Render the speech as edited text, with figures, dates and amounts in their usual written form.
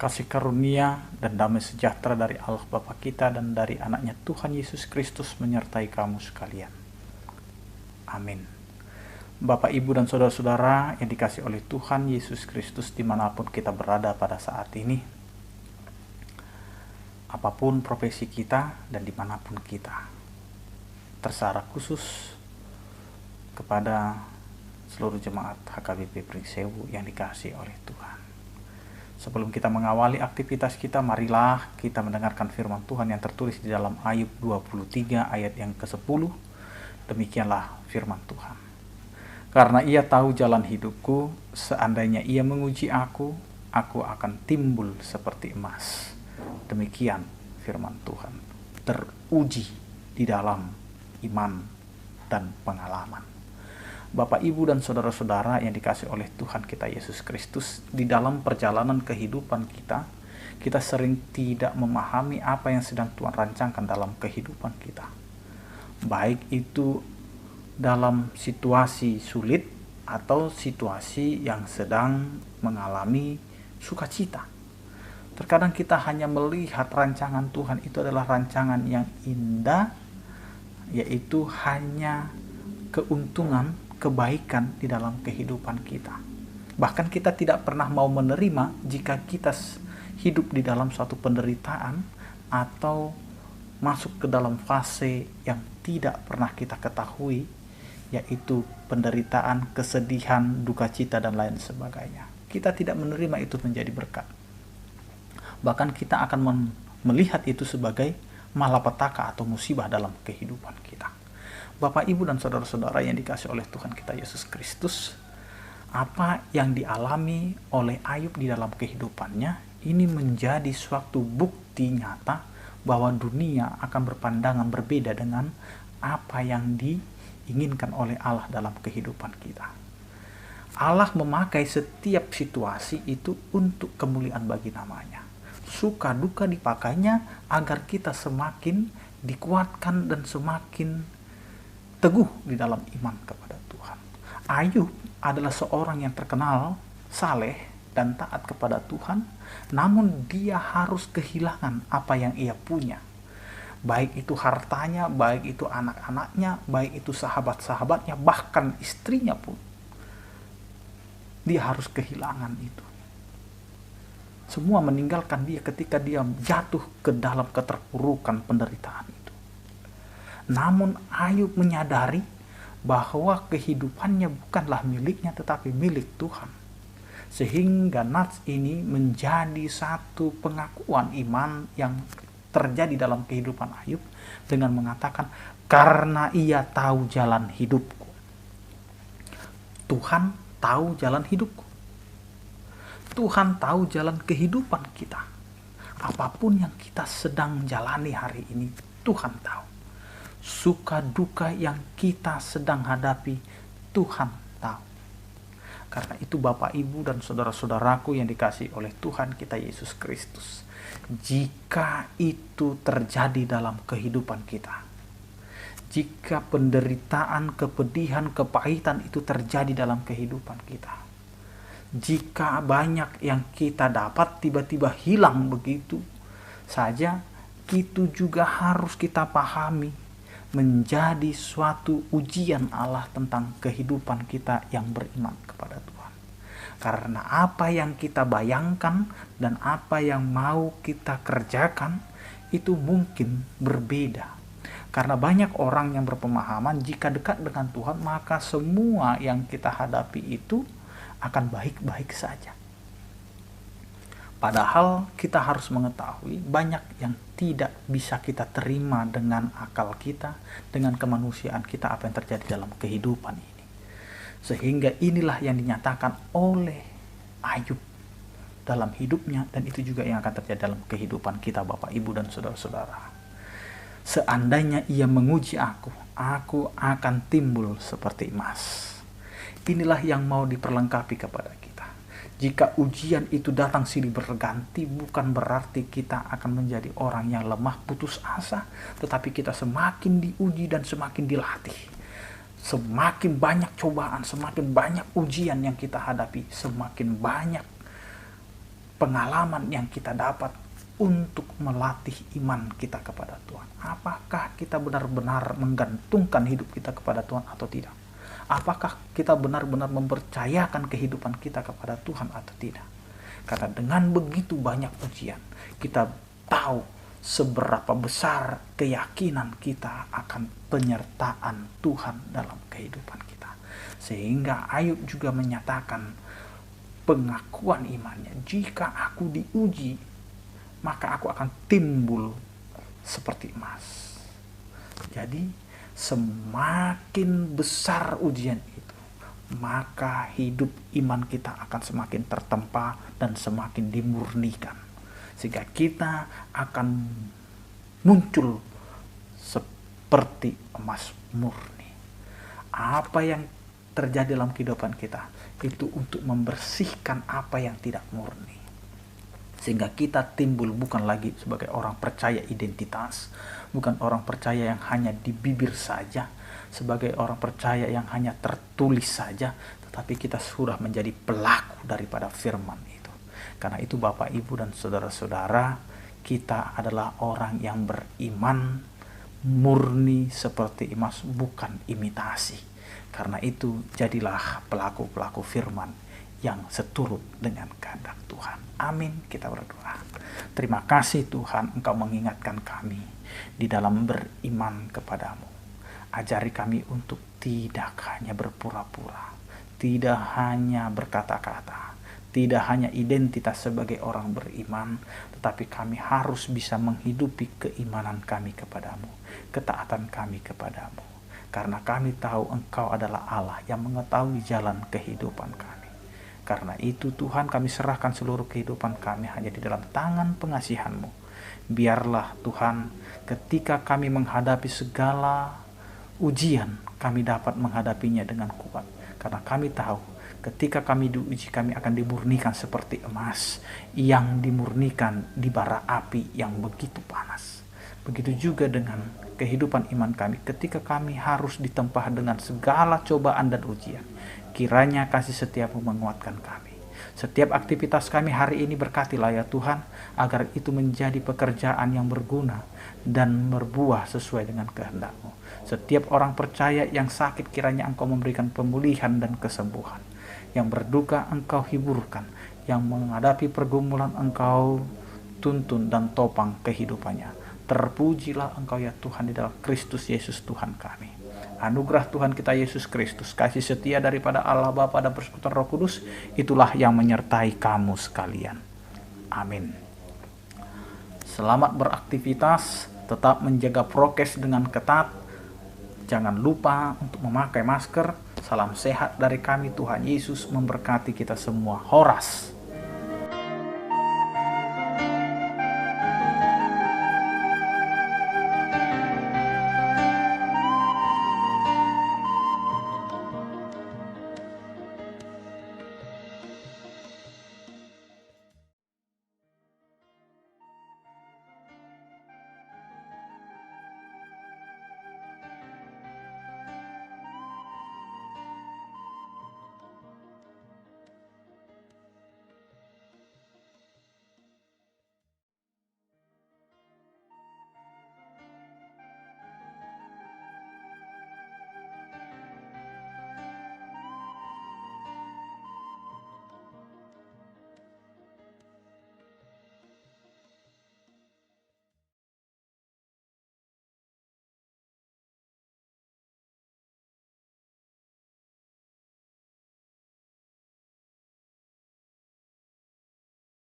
Kasih karunia dan damai sejahtera dari Allah Bapa kita dan dari anaknya Tuhan Yesus Kristus menyertai kamu sekalian. Amin. Bapak, Ibu, dan saudara-saudara yang dikasih oleh Tuhan Yesus Kristus dimanapun kita berada pada saat ini, apapun profesi kita dan dimanapun kita, tersecara khusus kepada seluruh jemaat HKBP Pringsewu yang dikasih oleh Tuhan. Sebelum kita mengawali aktivitas kita, marilah kita mendengarkan firman Tuhan yang tertulis di dalam Ayub 23 ayat yang ke-10. Demikianlah firman Tuhan. Karena ia tahu jalan hidupku, seandainya ia menguji aku akan timbul seperti emas. Demikian firman Tuhan. Teruji di dalam iman dan pengalaman. Bapak, Ibu, dan saudara-saudara yang dikasih oleh Tuhan kita Yesus Kristus, di dalam perjalanan kehidupan kita, kita sering tidak memahami apa yang sedang Tuhan rancangkan dalam kehidupan kita. Baik itu dalam situasi sulit atau situasi yang sedang mengalami sukacita. Terkadang kita hanya melihat rancangan Tuhan itu adalah rancangan yang indah, yaitu hanya keuntungan, kebaikan di dalam kehidupan kita. Bahkan kita tidak pernah mau menerima jika kita hidup di dalam suatu penderitaan atau masuk ke dalam fase yang tidak pernah kita ketahui, yaitu penderitaan, kesedihan, duka cita, dan lain sebagainya. Kita tidak menerima itu menjadi berkat. Bahkan kita akan melihat itu sebagai malapetaka atau musibah dalam kehidupan kita. Bapak, Ibu, dan saudara-saudara yang dikasih oleh Tuhan kita Yesus Kristus, apa yang dialami oleh Ayub di dalam kehidupannya ini menjadi suatu bukti nyata bahwa dunia akan berpandangan berbeda dengan apa yang diinginkan oleh Allah dalam kehidupan kita. Allah memakai setiap situasi itu untuk kemuliaan bagi namanya. Suka duka dipakainya agar kita semakin dikuatkan dan semakin teguh di dalam iman kepada Tuhan. Ayub adalah seorang yang terkenal saleh dan taat kepada Tuhan, namun dia harus kehilangan apa yang ia punya. Baik itu hartanya, baik itu anak-anaknya, baik itu sahabat-sahabatnya, bahkan istrinya pun. Dia harus kehilangan itu. Semua meninggalkan dia ketika dia jatuh ke dalam keterpurukan penderitaan itu. Namun Ayub menyadari bahwa kehidupannya bukanlah miliknya tetapi milik Tuhan. Sehingga nats ini menjadi satu pengakuan iman yang terjadi dalam kehidupan Ayub dengan mengatakan, karena ia tahu jalan hidupku. Tuhan tahu jalan hidupku. Tuhan tahu jalan kehidupan kita. Apapun yang kita sedang jalani hari ini, Tuhan tahu. Suka duka yang kita sedang hadapi, Tuhan tahu. Karena itu Bapak, Ibu, dan saudara-saudaraku yang dikasihi oleh Tuhan kita Yesus Kristus, jika itu terjadi dalam kehidupan kita, jika penderitaan, kepedihan, kepahitan itu terjadi dalam kehidupan kita, jika banyak yang kita dapat tiba-tiba hilang begitu saja, itu juga harus kita pahami menjadi suatu ujian Allah tentang kehidupan kita yang beriman kepada Tuhan. Karena apa yang kita bayangkan dan apa yang mau kita kerjakan itu mungkin berbeda. Karena banyak orang yang berpemahaman jika dekat dengan Tuhan maka semua yang kita hadapi itu akan baik-baik saja. Padahal kita harus mengetahui banyak yang tidak bisa kita terima dengan akal kita, dengan kemanusiaan kita apa yang terjadi dalam kehidupan ini. Sehingga inilah yang dinyatakan oleh Ayub dalam hidupnya, dan itu juga yang akan terjadi dalam kehidupan kita Bapak, Ibu, dan saudara-saudara. Seandainya ia menguji aku akan timbul seperti emas. Inilah yang mau diperlengkapi kepada kita. Jika ujian itu datang silih berganti, bukan berarti kita akan menjadi orang yang lemah putus asa, tetapi kita semakin diuji dan semakin dilatih. Semakin banyak cobaan, semakin banyak ujian yang kita hadapi, semakin banyak pengalaman yang kita dapat untuk melatih iman kita kepada Tuhan. Apakah kita benar-benar menggantungkan hidup kita kepada Tuhan atau tidak? Apakah kita benar-benar mempercayakan kehidupan kita kepada Tuhan atau tidak? Karena dengan begitu banyak ujian, kita tahu seberapa besar keyakinan kita akan penyertaan Tuhan dalam kehidupan kita. Sehingga Ayub juga menyatakan pengakuan imannya, jika aku diuji, maka aku akan timbul seperti emas. Jadi semakin besar ujian itu, maka hidup iman kita akan semakin tertempa dan semakin dimurnikan, sehingga kita akan muncul seperti emas murni. Apa yang terjadi dalam kehidupan kita itu untuk membersihkan apa yang tidak murni, sehingga kita timbul bukan lagi sebagai orang percaya identitas, bukan orang percaya yang hanya di bibir saja, sebagai orang percaya yang hanya tertulis saja, tetapi kita sudah menjadi pelaku daripada firman itu. Karena itu Bapak, Ibu, dan saudara-saudara, kita adalah orang yang beriman murni seperti emas, bukan imitasi. Karena itu jadilah pelaku-pelaku firman yang seturut dengan kehendak Tuhan. Amin. Kita berdoa. Terima kasih Tuhan, Engkau mengingatkan kami di dalam beriman kepadamu. Ajari kami untuk tidak hanya berpura-pura, tidak hanya berkata-kata, tidak hanya identitas sebagai orang beriman, tetapi kami harus bisa menghidupi keimanan kami kepadamu, ketaatan kami kepadamu. Karena kami tahu Engkau adalah Allah yang mengetahui jalan kehidupan kami. Karena itu Tuhan, kami serahkan seluruh kehidupan kami hanya di dalam tangan pengasihan-Mu. Biarlah Tuhan, ketika kami menghadapi segala ujian, kami dapat menghadapinya dengan kuat. Karena kami tahu ketika kami diuji, kami akan dimurnikan seperti emas yang dimurnikan di bara api yang begitu panas. Begitu juga dengan kehidupan iman kami ketika kami harus ditempa dengan segala cobaan dan ujian. Kiranya kasih setiamu menguatkan kami. Setiap aktivitas kami hari ini berkatilah ya Tuhan, agar itu menjadi pekerjaan yang berguna dan berbuah sesuai dengan kehendak-Mu. Setiap orang percaya yang sakit, kiranya Engkau memberikan pemulihan dan kesembuhan. Yang berduka Engkau hiburkan, yang menghadapi pergumulan Engkau tuntun dan topang kehidupannya. Terpujilah Engkau ya Tuhan di dalam Kristus Yesus Tuhan kami. Anugerah Tuhan kita Yesus Kristus, kasih setia daripada Allah Bapa dan persekutuan Roh Kudus, itulah yang menyertai kamu sekalian. Amin. Selamat beraktivitas, tetap menjaga prokes dengan ketat. Jangan lupa untuk memakai masker. Salam sehat dari kami, Tuhan Yesus memberkati kita semua. Horas.